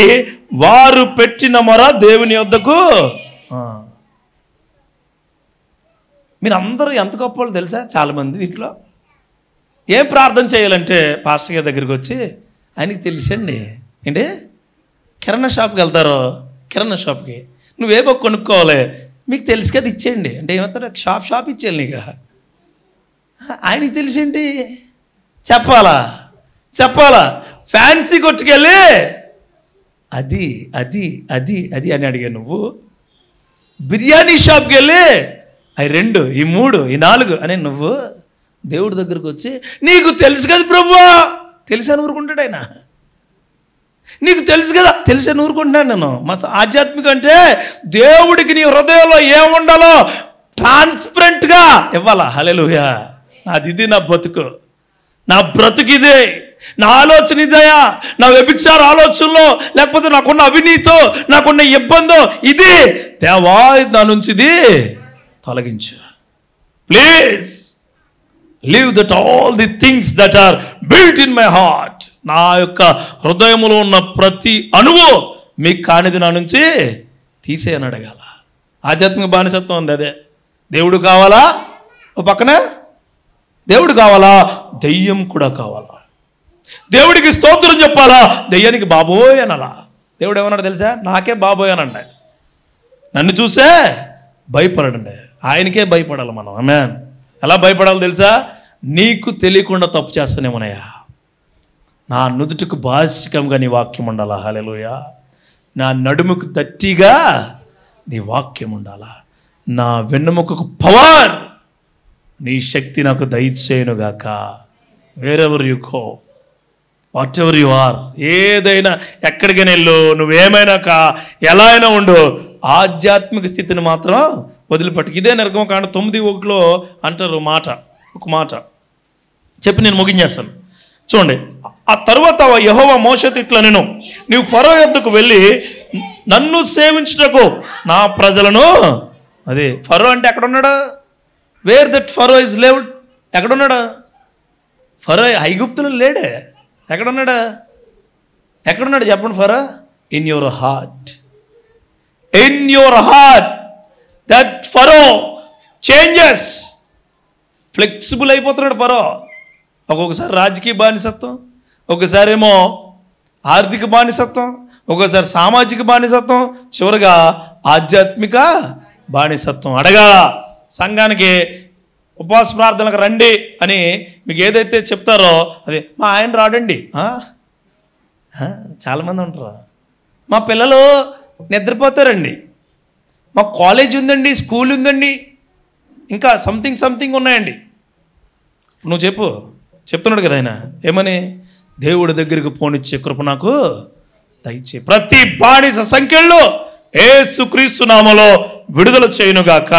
వారు పెట్టిన మొర దేవుని యొద్దకు. మీరు అందరూ ఎంత గొప్ప వాళ్ళు తెలుసా? చాలామంది దీంట్లో ఏం ప్రార్థన చేయాలంటే పాస్టర్ గారి దగ్గరికి వచ్చి, ఆయనకి తెలిసండి ఏంటి, కిరాణా షాప్కి వెళ్తారో, కిరాణా షాప్కి నువ్వేమో కొనుక్కోవాలి, మీకు తెలుసు కదా ఇచ్చేయండి అంటే ఏమవుతాడు, షాప్ ఇచ్చేయాలి నీకు. ఆయనకి తెలిసేంటి, చెప్పాలా ఫ్యాన్సీ కొట్టుకెళ్ళి అది అది అది అది అని అడిగాను. నువ్వు బిర్యానీ షాప్కి వెళ్ళి అవి 2, ఈ 3, ఈ 4 అని నువ్వు దేవుడి దగ్గరకు వచ్చి నీకు తెలుసు కదా ప్రభువా, తెలిసాను ఊరుకుంటాడు ఆయన. నీకు తెలుసు కదా, తెలిసాను ఊరుకుంటున్నాను నేను. మా ఆధ్యాత్మిక అంటే దేవుడికి నీ హృదయంలో ఏముండాలో ట్రాన్స్పరెంట్గా ఇవ్వాలా. హల్లెలూయా. ఇది నా బతుకు, నా బ్రతుకిదే, నా ఆలోచన ఇదయా, నా వ్యభిచార ఆలోచనలో లేకపోతే నాకున్న అవినీతో నాకున్న ఇబ్బందో ఇది దేవా, నా నుంచి ఇది తొలగించు. Please leave that all the things that are built in my heart. నా యొక్క హృదయంలో ఉన్న ప్రతి అణువు మీకు కానిది నా నుంచి తీసేయని అడగాల. ఆధ్యాత్మిక బానిసత్వం ఉంది అదే. దేవుడు కావాలా, ఓ పక్కన దేవుడు కావాలా, దెయ్యం కూడా కావాలా. దేవుడికి స్తోత్రం చెప్పాలా, దెయ్యానికి బాబోయ్ అనాలా. దేవుడు ఏమన్నాడు తెలుసా? నాకే బాబోయ్ అనండి. నన్ను చూసే భయపడండి, ఆయనకే భయపడాలి మనం. ఆమేన్. ఎలా భయపడాలి తెలుసా? నీకు తెలియకుండా తప్పు చేస్తానేమోనయ్యా, నా నుదుటికి బాసికంగా నీ వాక్యం ఉండాలా. హల్లెలూయా. నా నడుముకు దట్టిగా నీ వాక్యం ఉండాలా. నా వెన్నెముకకు పవర్, నీ శక్తి నాకు దయచేయునుగాక. Wherever you go, whatever you are, ఏదైనా ఎక్కడికైనా వెళ్ళు, నువ్వేమైనా ఎలా అయినా ఉండు, ఆధ్యాత్మిక స్థితిని మాత్రం వదిలిపెట్టుకు. ఇదే నిర్గమకాండ 9:1 అంటారు ఒక మాట చెప్పి నేను ముగించేస్తాను. చూడండి, ఆ తర్వాత యెహోవా మోషేతో ఇట్లా, నేను నీవు ఫరో యొద్దకు వెళ్ళి నన్ను సేవించుటకు నా ప్రజలను. అదే ఫరో అంటే ఎక్కడున్నాడు? Where that Pharaoh is lived. ఎక్కడున్నాడు ఫరో? ఐగుప్తులో లేడే. ఎక్కడున్నాడు చెప్పండి? Pharaoh in your heart. That Pharaoh changes. Flexible అయిపోతున్నాడు ఫరో. ఒక్కొక్కసారి రాజకీయ బానిసత్వం, ఒక్కొక్కసారి ఏమో ఆర్థిక బానిసత్వం, ఒక్కొక్కసారి సామాజిక బానిసత్వం, చివరిగా ఆధ్యాత్మిక బానిసత్వం. అడగా సంఘానికి ఉపవాస ప్రార్థనలకు రండి అని మీకు ఏదైతే చెప్తారో అదే. మా ఆయన రాడండి, చాలామంది ఉంటారు. మా పిల్లలు నిద్రపోతారండి, మా కాలేజ్ ఉందండి, స్కూల్ ఉందండి, ఇంకా సంథింగ్ ఉన్నాయండి. నువ్వు చెప్తున్నాడు కదా ఆయన ఏమని, దేవుడి దగ్గరికి పోనిచ్చే కృప నాకు దయచే, ప్రతి బానిస సంఖ్యల్లో యేసుక్రీస్తు నామములో విడుదల చేయునుగాక.